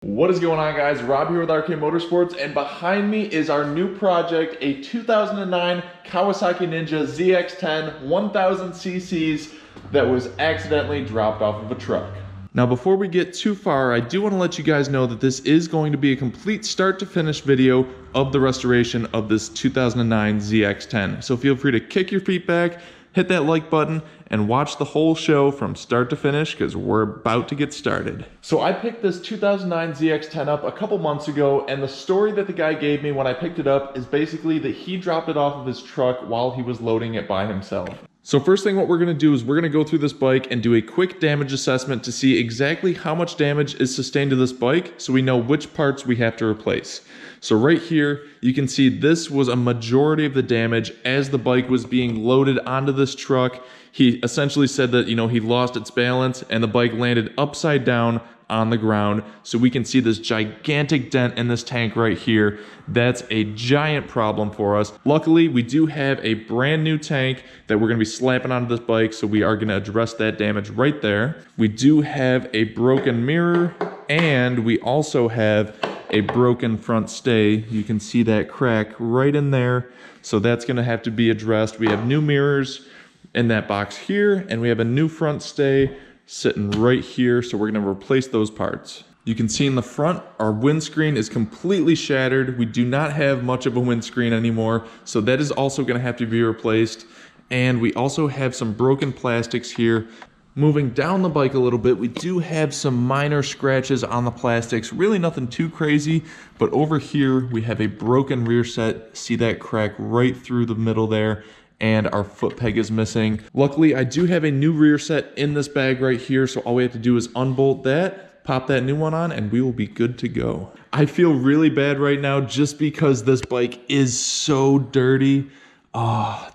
What is going on, guys? Rob here with RK Motorsports, and behind me is our new project, a 2009 Kawasaki Ninja ZX10 1000 cc's that was accidentally dropped off of a truck. Now, before we get too far, I do want to let you guys know that this is going to be a complete start to finish video of the restoration of this 2009 ZX10. So feel free to kick your feet back, hit that like button, and watch the whole show from start to finish because we're about to get started. So I picked this 2009 ZX10 up a couple months ago, and the story that the guy gave me when I picked it up is basically that he dropped it off of his truck while he was loading it by himself. So first thing what we're going to do is we're going to go through this bike and do a quick damage assessment to see exactly how much damage is sustained to this bike so we know which parts we have to replace. So right here, you can see this was a majority of the damage as the bike was being loaded onto this truck. He essentially said that, he lost its balance and the bike landed upside down on the ground. So we can see this gigantic dent in this tank right here. That's a giant problem for us. Luckily, we do have a brand new tank that we're gonna be slapping onto this bike, so we are gonna address that damage right there. We do have a broken mirror, and we also have a broken front stay. You can see that crack right in there. So that's gonna have to be addressed. We have new mirrors in that box here, and we have a new front stay sitting right here, so we're going to replace those parts. You can see in the front, our windscreen is completely shattered. We do not have much of a windscreen anymore, so that is also going to have to be replaced. And we also have some broken plastics here. Moving down the bike a little bit, we do have some minor scratches on the plastics, really nothing too crazy, but over here we have a broken rear set. See that crack right through the middle there, and our foot peg is missing. Luckily, I do have a new rear set in this bag right here, so all we have to do is unbolt that, pop that new one on, and we will be good to go. I feel really bad right now just because this bike is so dirty.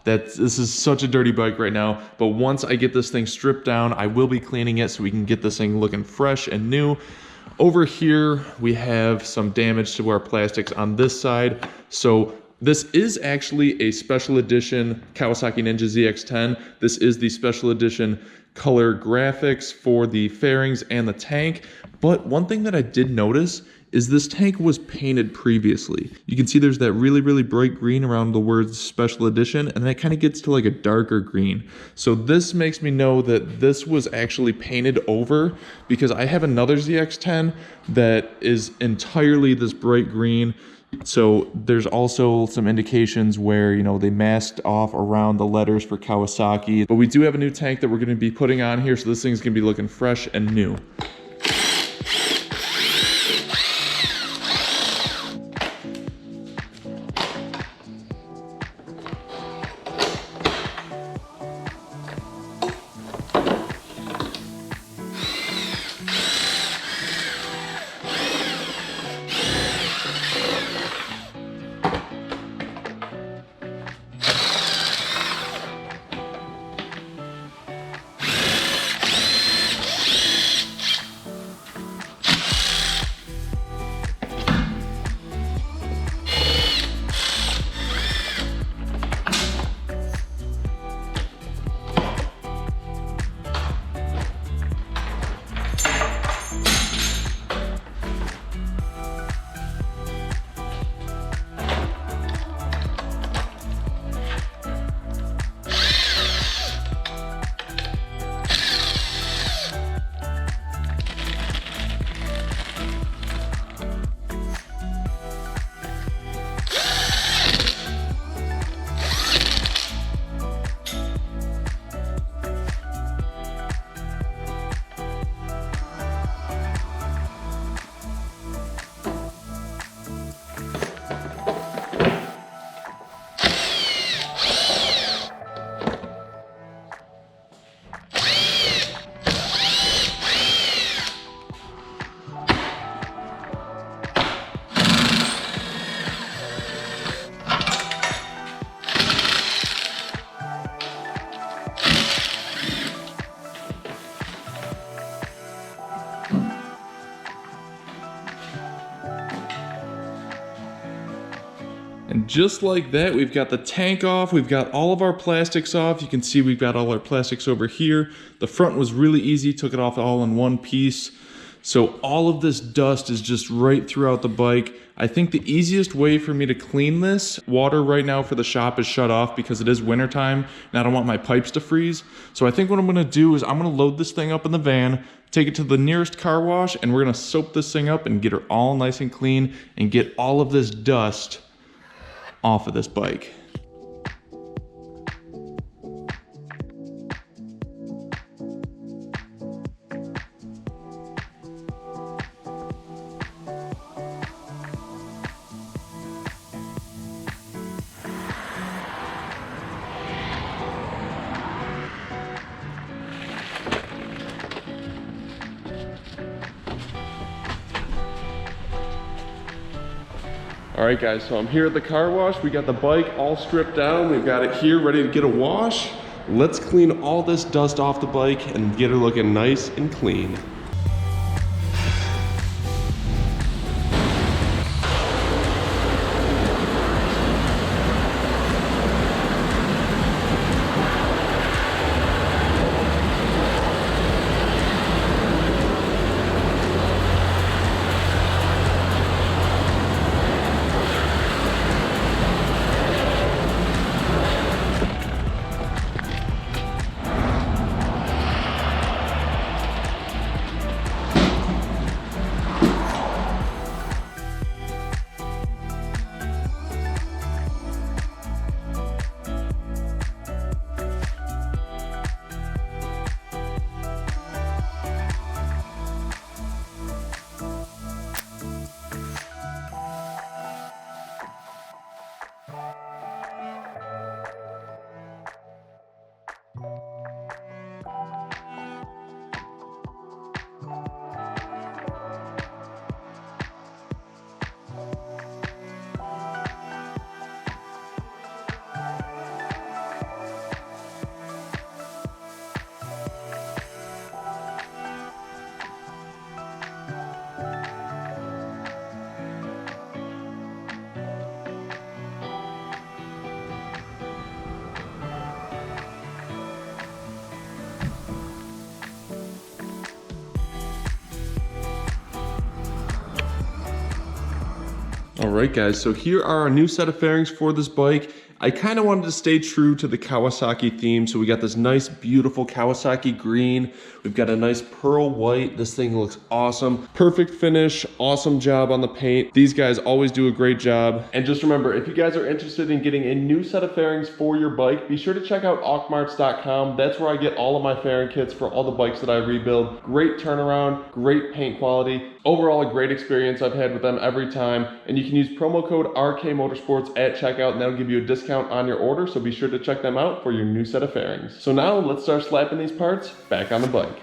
This is such a dirty bike right now, but once I get this thing stripped down, I will be cleaning it so we can get this thing looking fresh and new. Over here, we have some damage to our plastics on this side. So this is actually a special edition Kawasaki Ninja ZX10. This is the special edition color graphics for the fairings and the tank. But one thing that I did notice is this tank was painted previously. You can see there's that really, really bright green around the words special edition, and then it kind of gets to like a darker green. So this makes me know that this was actually painted over, because I have another ZX10 that is entirely this bright green. So there's also some indications where, they masked off around the letters for Kawasaki. But we do have a new tank that we're going to be putting on here, so this thing's going to be looking fresh and new. And just like that, we've got the tank off, we've got all of our plastics off. You can see we've got all our plastics over here. The front was really easy, took it off all in one piece. So all of this dust is just right throughout the bike. I think the easiest way for me to clean this, water right now for the shop is shut off because it is wintertime and I don't want my pipes to freeze. So I think what I'm gonna do is I'm gonna load this thing up in the van, take it to the nearest car wash, and we're gonna soap this thing up and get her all nice and clean and get all of this dust off of this bike. All right guys, so I'm here at the car wash. We got the bike all stripped down. We've got it here ready to get a wash. Let's clean all this dust off the bike and get her looking nice and clean. All right guys, so here are our new set of fairings for this bike. I kind of wanted to stay true to the Kawasaki theme, so we got this nice beautiful Kawasaki green. We've got a nice pearl white. This thing looks awesome. Perfect finish, awesome job on the paint. These guys always do a great job. And just remember, if you guys are interested in getting a new set of fairings for your bike, be sure to check out Auctmarts.com. That's where I get all of my fairing kits for all the bikes that I rebuild. Great turnaround, great paint quality. Overall, a great experience I've had with them every time. And you can use promo code RK Motorsports at checkout, and that'll give you a discount on your order, so be sure to check them out for your new set of fairings. So now let's start slapping these parts back on the bike.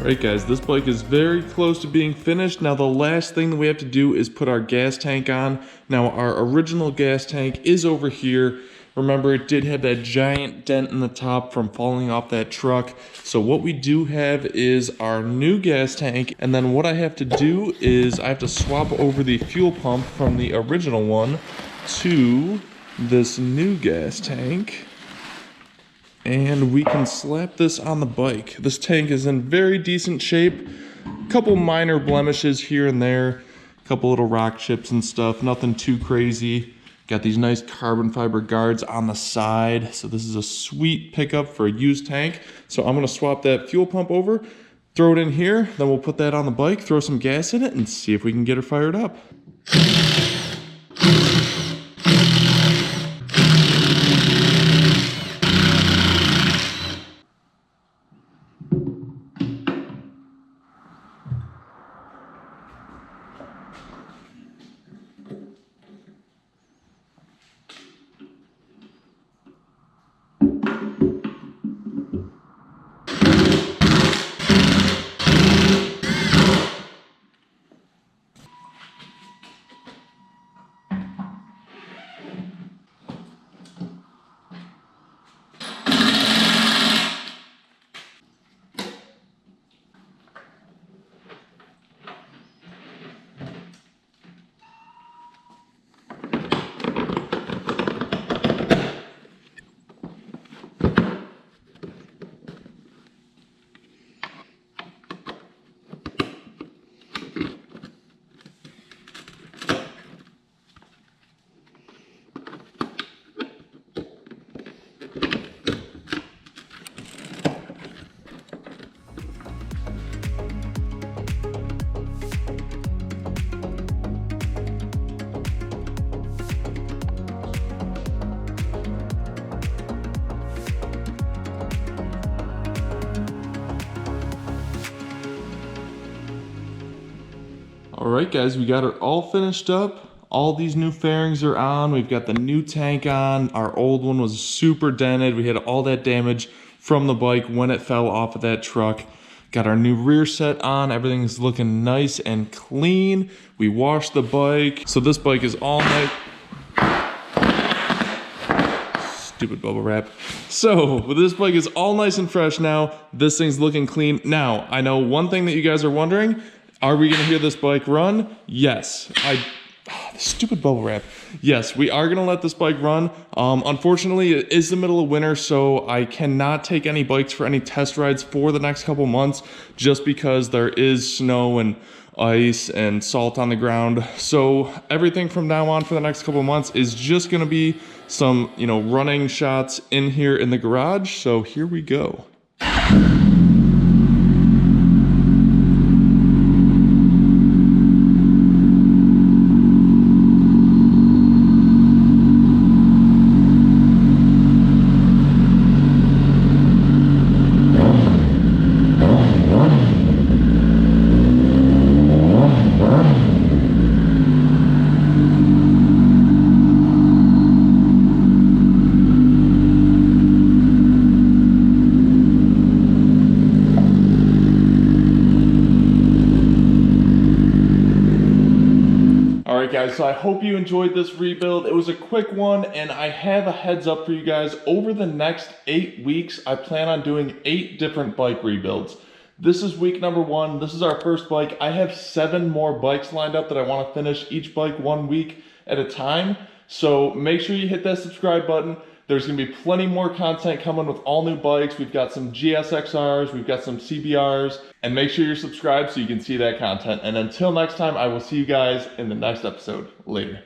Alright guys, this bike is very close to being finished. Now the last thing that we have to do is put our gas tank on. Now our original gas tank is over here. Remember, it did have that giant dent in the top from falling off that truck. So what we do have is our new gas tank, and then what I have to do is I have to swap over the fuel pump from the original one to this new gas tank. And we can slap this on the bike. This tank is in very decent shape. A couple minor blemishes here and there. A couple little rock chips and stuff. Nothing too crazy. Got these nice carbon fiber guards on the side. So this is a sweet pickup for a used tank. So I'm gonna swap that fuel pump over, throw it in here, then we'll put that on the bike, throw some gas in it, and see if we can get her fired up. Alright guys, we got it all finished up. All these new fairings are on. We've got the new tank on. Our old one was super dented. We had all that damage from the bike when it fell off of that truck. Got our new rear set on. Everything's looking nice and clean. We washed the bike. So this bike is all nice. Stupid bubble wrap. So this bike is all nice and fresh now. This thing's looking clean. Now, I know one thing that you guys are wondering. Are we gonna hear this bike run? Yes. Stupid bubble wrap. Yes, we are gonna let this bike run. Unfortunately, it is the middle of winter, so I cannot take any bikes for any test rides for the next couple months, just because there is snow and ice and salt on the ground. So everything from now on for the next couple months is just gonna be some, running shots in here in the garage. So here we go. Guys, so I hope you enjoyed this rebuild. It was a quick one, and I have a heads up for you guys. Over the next 8 weeks, I plan on doing 8 different bike rebuilds. This is week number 1. This is our first bike. I have 7 more bikes lined up that I want to finish each bike 1 week at a time. So make sure you hit that subscribe button. There's going to be plenty more content coming with all new bikes. We've got some GSXRs, we've got some CBRs, and make sure you're subscribed so you can see that content. And until next time, I will see you guys in the next episode. Later.